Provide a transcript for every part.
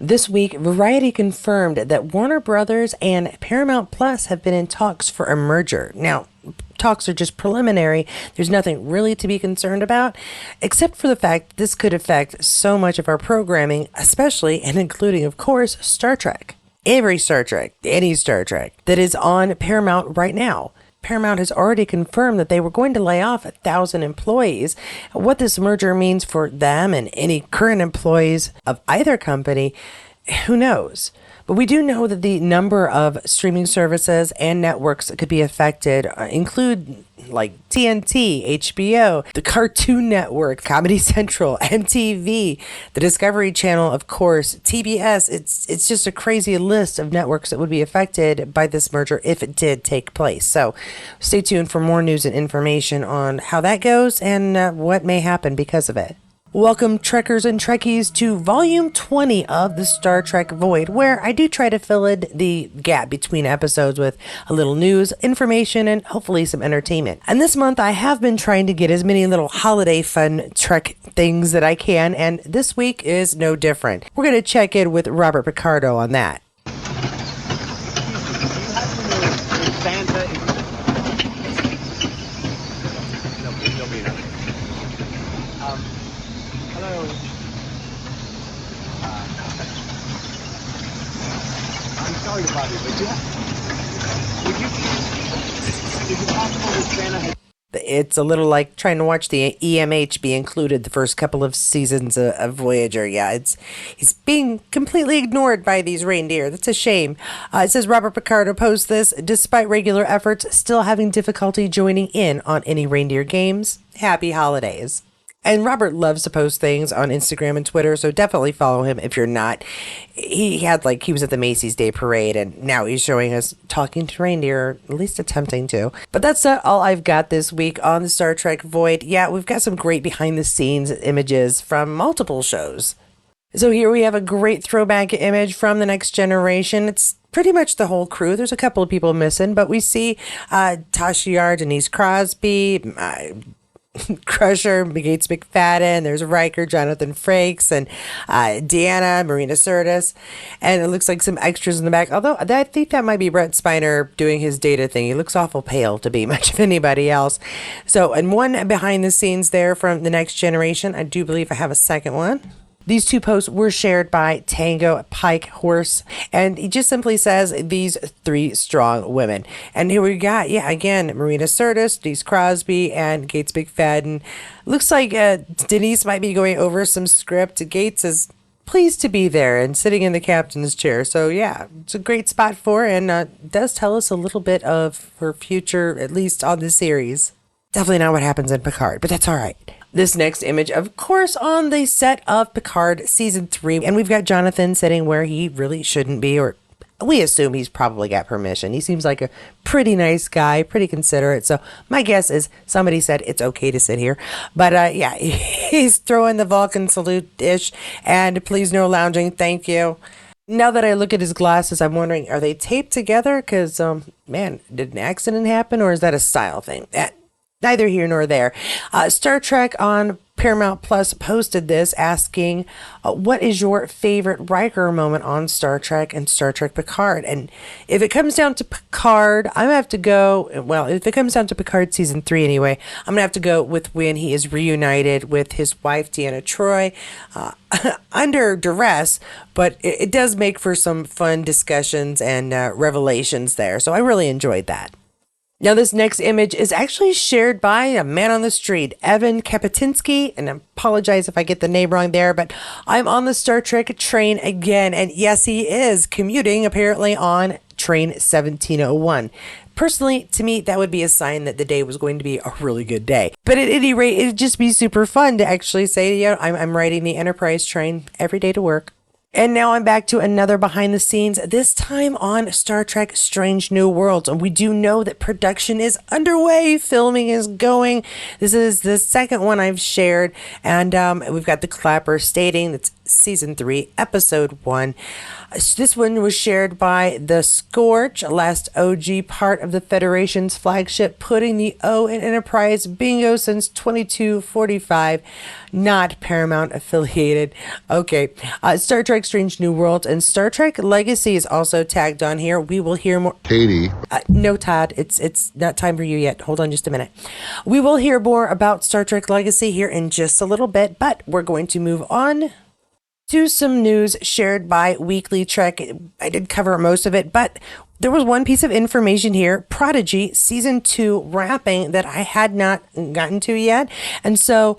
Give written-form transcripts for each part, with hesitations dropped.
This week, Variety confirmed that Warner Brothers and Paramount Plus have been in talks for a merger. Now, talks are just preliminary. There's nothing really to be concerned about, except for the fact this could affect so much of our programming, especially and including, of course, Star Trek. Every Star Trek, any Star Trek, that is on Paramount right now. Paramount has already confirmed that they were going to lay off 1,000 employees. What this merger means for them and any current employees of either company, who knows? But we do know that the number of streaming services and networks that could be affected include like TNT, HBO, the Cartoon Network, Comedy Central, MTV, the Discovery Channel, of course, TBS. It's just a crazy list of networks that would be affected by this merger if it did take place. So stay tuned for more news and information on how that goes and what may happen because of it. Welcome, Trekkers and Trekkies, to Volume 20 of the Star Trek Void, where I do try to fill in the gap between episodes with a little news, information, and hopefully some entertainment. And this month, I have been trying to get as many little holiday fun Trek things that I can, and this week is no different. We're going to check in with Robert Picardo on that. Sorry about it, but is it possible that Santa It's a little like trying to watch the EMH be included the first couple of seasons of Voyager. Yeah, he's being completely ignored by these reindeer. That's a shame. It says Robert Picardo posts this, despite regular efforts, still having difficulty joining in on any reindeer games. Happy holidays. And Robert loves to post things on Instagram and Twitter, so definitely follow him if you're not. He was at the Macy's Day Parade, and now he's showing us talking to reindeer, or at least attempting to. But that's all I've got this week on the Star Trek Void. Yeah, we've got some great behind-the-scenes images from multiple shows. So here we have a great throwback image from The Next Generation. It's pretty much the whole crew. There's a couple of people missing, but we see Tasha Yar, Denise Crosby, Crusher, Gates McFadden, there's Riker, Jonathan Frakes, and Deanna, Marina Sirtis, and it looks like some extras in the back, although I think that might be Brent Spiner doing his data thing. He looks awful pale to be much of anybody else. So, and one behind the scenes there from The Next Generation. I do believe I have a second one. These two posts were shared by Tango Pike Horse, and he just simply says, these three strong women. And here we got, again, Marina Sirtis, Denise Crosby, and Gates McFadden. Looks like Denise might be going over some script. Gates is pleased to be there and sitting in the captain's chair. So yeah, it's a great spot for her, and does tell us a little bit of her future, at least on the series. Definitely not what happens in Picard, but that's all right. This next image, of course, on the set of Picard Season 3. And we've got Jonathan sitting where he really shouldn't be, or we assume he's probably got permission. He seems like a pretty nice guy, pretty considerate. So my guess is somebody said it's okay to sit here. But yeah, he's throwing the Vulcan salute-ish. And please no lounging, thank you. Now that I look at his glasses, I'm wondering, are they taped together? Because, man, did an accident happen, or is that a style thing? Neither here nor there. Star Trek on Paramount Plus posted this asking, what is your favorite Riker moment on Star Trek and Star Trek Picard? And if it comes down to Picard, I'm going to have to go, well, if it comes down to Picard Season 3 anyway, I'm going to have to go with when he is reunited with his wife, Deanna Troi, under duress, but it does make for some fun discussions and revelations there. So I really enjoyed that. Now, this next image is actually shared by a man on the street, Evan Kapetinsky, and I apologize if I get the name wrong there, but I'm on the Star Trek train again, and yes, he is commuting apparently on train 1701. Personally, to me, that would be a sign that the day was going to be a really good day. But at any rate, it'd just be super fun to actually say, yeah, I'm riding the Enterprise train every day to work. And now I'm back to another behind the scenes, this time on Star Trek Strange New Worlds. And we do know that production is underway. Filming is going. This is the second one I've shared. And we've got the clapper stating it's Season 3, Episode 1. This one was shared by the Scorch, last OG part of the Federation's flagship, putting the O in Enterprise bingo since 2245, not Paramount affiliated. Okay, Star Trek Strange New Worlds and Star Trek Legacy is also tagged on here. We will hear more. Katie. No, Todd, it's not time for you yet. Hold on just a minute. We will hear more about Star Trek Legacy here in just a little bit, but we're going to move on to some news shared by Weekly Trek. I did cover most of it, but there was one piece of information here, Prodigy Season 2 wrapping, that I had not gotten to yet. And so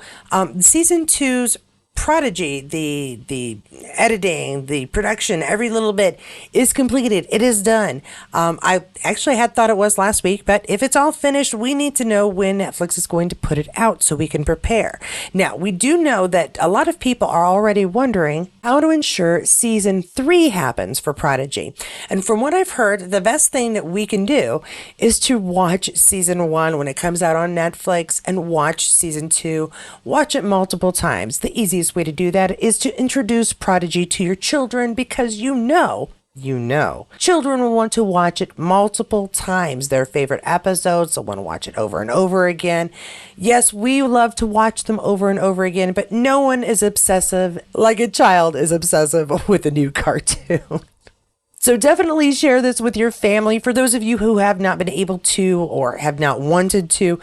Season 2's Prodigy, the editing, the production, every little bit is completed. It is done. I actually had thought it was last week, but if it's all finished, we need to know when Netflix is going to put it out so we can prepare. Now, we do know that a lot of people are already wondering how to ensure Season 3 happens for Prodigy. And from what I've heard, the best thing that we can do is to watch Season 1 when it comes out on Netflix and watch Season 2. Watch it multiple times. The easiest way to do that is to introduce Prodigy to your children, because you know, children will want to watch it multiple times. Their favorite episodes, they'll want to watch it over and over again. Yes, we love to watch them over and over again, but no one is obsessive like a child is obsessive with a new cartoon. So definitely share this with your family. For those of you who have not been able to or have not wanted to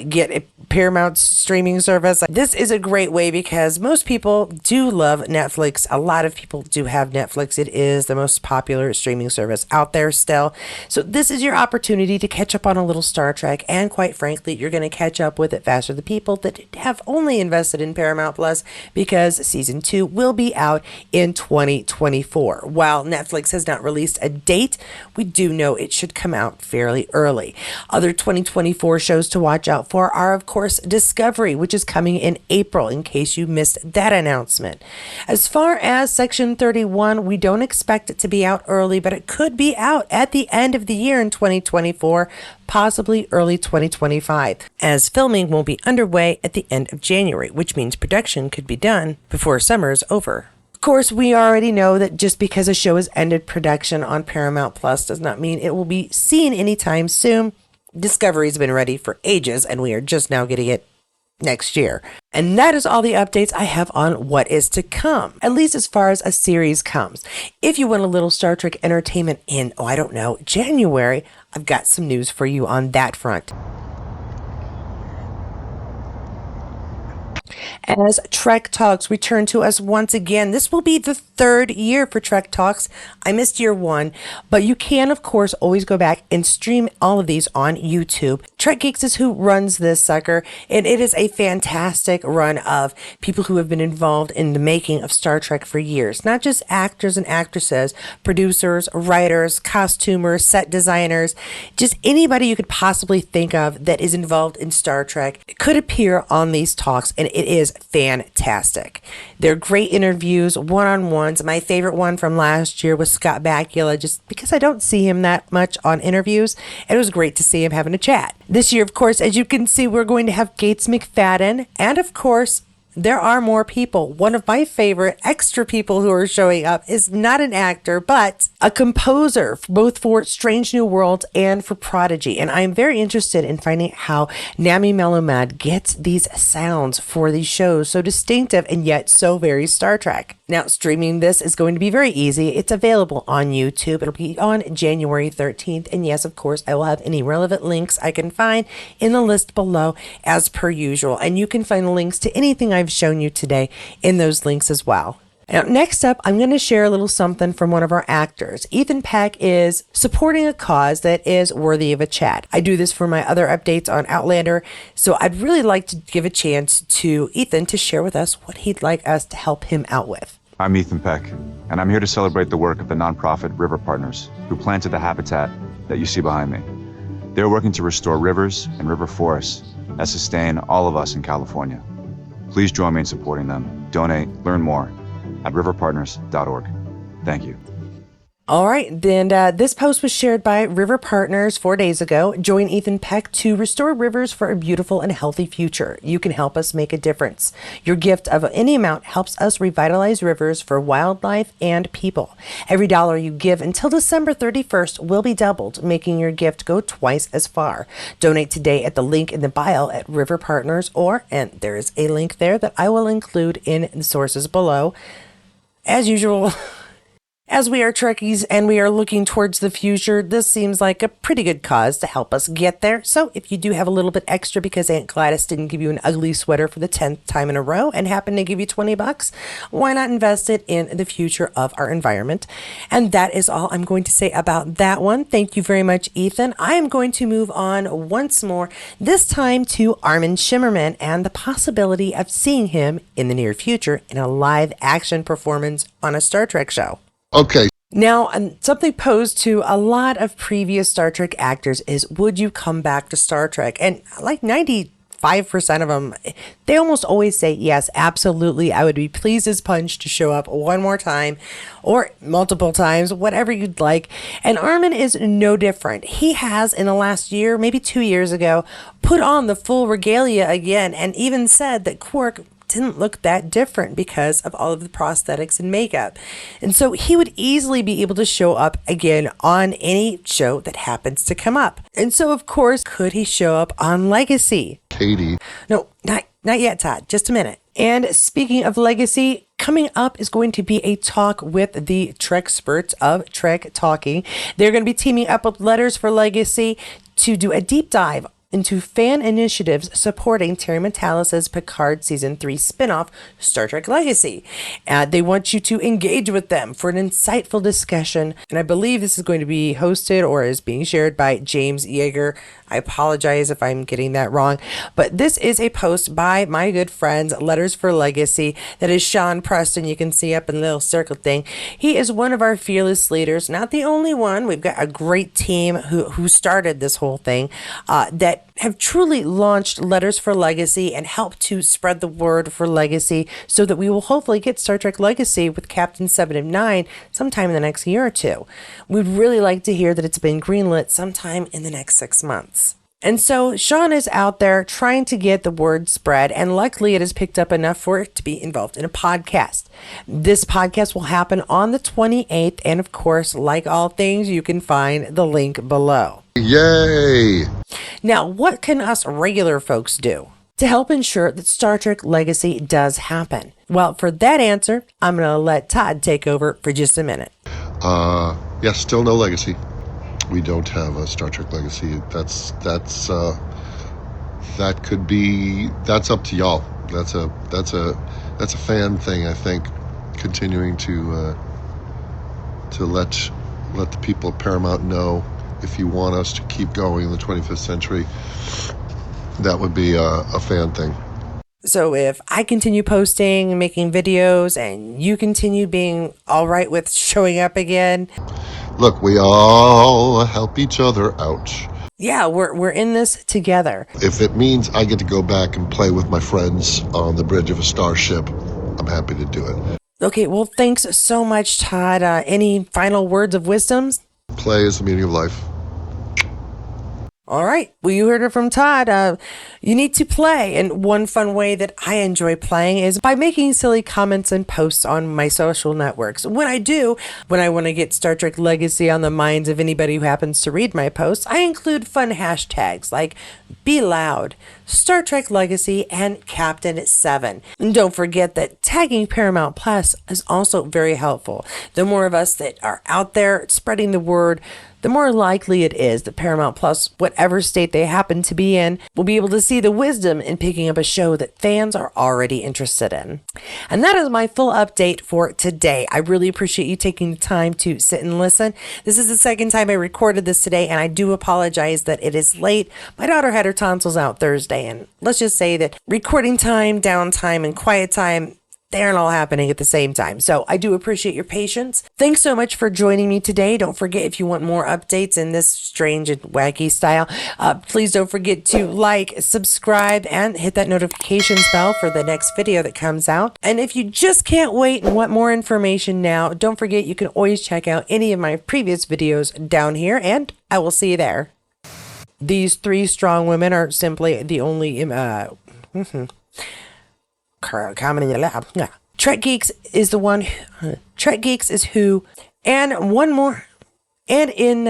get a Paramount streaming service, this is a great way because most people do love Netflix. A lot of people do have Netflix. It is the most popular streaming service out there still. So this is your opportunity to catch up on a little Star Trek, and quite frankly, you're going to catch up with it faster. The people that have only invested in Paramount Plus, because Season 2 will be out in 2024. While Netflix has not released a date, we do know it should come out fairly early. Other 2024 shows to watch out for are, of course, Discovery, which is coming in April, in case you missed that announcement. As far as Section 31, we don't expect it to be out early, but it could be out at the end of the year in 2024, possibly early 2025, as filming will be underway at the end of January, which means production could be done before summer is over. Of course, we already know that just because a show has ended production on Paramount Plus does not mean it will be seen anytime soon. Discovery's been ready for ages, and we are just now getting it next year. And that is all the updates I have on what is to come, at least as far as a series comes. If you want a little Star Trek entertainment in, January, I've got some news for you on that front. As Trek Talks return to us once again, this will be the third year for Trek Talks. I missed year 1, but you can, of course, always go back and stream all of these on YouTube. Trek Geeks is who runs this sucker, and it is a fantastic run of people who have been involved in the making of Star Trek for years. Not just actors and actresses, producers, writers, costumers, set designers, just anybody you could possibly think of that is involved in Star Trek could appear on these talks, and it is fantastic. They're great interviews, one-on-ones. My favorite one from last year was Scott Bakula, just because I don't see him that much on interviews, and it was great to see him having a chat. This year, of course, as you can see, we're going to have Gates McFadden, and of course, there are more people. One of my favorite extra people who are showing up is not an actor, but a composer, both for Strange New Worlds and for Prodigy. And I'm very interested in finding how Nami Melomad gets these sounds for these shows, so distinctive and yet so very Star Trek. Now, streaming this is going to be very easy. It's available on YouTube. It'll be on January 13th. And yes, of course, I will have any relevant links I can find in the list below as per usual. And you can find links to anything I've shown you today in those links as well. Now, next up, I'm going to share a little something from one of our actors. Ethan Peck is supporting a cause that is worthy of a chat. I do this for my other updates on Outlander, so I'd really like to give a chance to Ethan to share with us what he'd like us to help him out with. I'm Ethan Peck, and I'm here to celebrate the work of the nonprofit River Partners, who planted the habitat that you see behind me. They're working to restore rivers and river forests that sustain all of us in California. Please join me in supporting them. Donate, learn more at riverpartners.org. Thank you. All right, then this post was shared by River Partners 4 days ago. Join Ethan Peck to restore rivers for a beautiful and healthy future. You can help us make a difference. Your gift of any amount helps us revitalize rivers for wildlife and people. Every dollar you give until December 31st will be doubled, making your gift go twice as far. Donate today at the link in the bio at River Partners, and there is a link there that I will include in the sources below. As usual, as we are Trekkies and we are looking towards the future, this seems like a pretty good cause to help us get there. So if you do have a little bit extra because Aunt Gladys didn't give you an ugly sweater for the 10th time in a row and happened to give you $20, why not invest it in the future of our environment? And that is all I'm going to say about that one. Thank you very much, Ethan. I am going to move on once more, this time to Armin Shimmerman and the possibility of seeing him in the near future in a live action performance on a Star Trek show. Okay. Now, something posed to a lot of previous Star Trek actors is, would you come back to Star Trek? And like 95% of them, they almost always say, yes, absolutely. I would be pleased as punch to show up one more time or multiple times, whatever you'd like. And Armin is no different. He has, in the last year, maybe 2 years ago, put on the full regalia again and even said that Quark didn't look that different because of all of the prosthetics and makeup. And so he would easily be able to show up again on any show that happens to come up. And so, of course, could he show up on Legacy? Katie. No, not yet, Todd. Just a minute. And speaking of Legacy, coming up is going to be a talk with the Trek-experts of Trek Talking. They're going to be teaming up with Letters for Legacy to do a deep dive into fan initiatives supporting Terry Matalas's Picard Season 3 spinoff, Star Trek Legacy. They want you to engage with them for an insightful discussion, and I believe this is going to be hosted or is being shared by James Yeager. I apologize if I'm getting that wrong, but this is a post by my good friends, Letters for Legacy. That is Sean Preston. You can see up in the little circle thing. He is one of our fearless leaders, not the only one. We've got a great team who started this whole thing that have truly launched Letters for Legacy and helped to spread the word for Legacy so that we will hopefully get Star Trek Legacy with Captain 7 of 9 sometime in the next year or two. We'd really like to hear that it's been greenlit sometime in the next 6 months. And so Sean is out there trying to get the word spread, and luckily it has picked up enough for it to be involved in a podcast. This podcast will happen on the 28th, and of course, like all things, you can find the link below. Yay! Now, what can us regular folks do to help ensure that Star Trek Legacy does happen? Well, for that answer, I'm going to let Todd take over for just a minute. Yes, still no Legacy. We don't have a Star Trek Legacy. That's up to y'all. That's a fan thing, I think. Continuing to let the people at Paramount know, if you want us to keep going in the 25th century, that would be a fan thing. So if I continue posting and making videos and you continue being all right with showing up again, look, we all help each other out. Yeah, we're in this together. If it means I get to go back and play with my friends on the bridge of a starship, I'm happy to do it. Okay, well, thanks so much, Todd. Any final words of wisdoms? Play is the meaning of life. All right. Well, you heard it from Todd. You need to play. And one fun way that I enjoy playing is by making silly comments and posts on my social networks. When I want to get Star Trek Legacy on the minds of anybody who happens to read my posts, I include fun hashtags like Be Loud, Star Trek Legacy, and Captain 7. And don't forget that tagging Paramount Plus is also very helpful. The more of us that are out there spreading the word, the more likely it is that Paramount Plus, whatever state they happen to be in, will be able to see the wisdom in picking up a show that fans are already interested in. And that is my full update for today. I really appreciate you taking the time to sit and listen. This is the second time I recorded this today, and I do apologize that it is late. My daughter had her tonsils out Thursday, and let's just say that recording time, downtime, and quiet time they aren't all happening at the same time. So I do appreciate your patience. Thanks so much for joining me today. Don't forget, if you want more updates in this strange and wacky style, please don't forget to like, subscribe, and hit that notifications bell for the next video that comes out. And if you just can't wait and want more information now, don't forget you can always check out any of my previous videos down here, and I will see you there. These three strong women are simply the only comedy lab. Yeah. Trek Geeks is the one. Trek Geeks is who, and one more, and in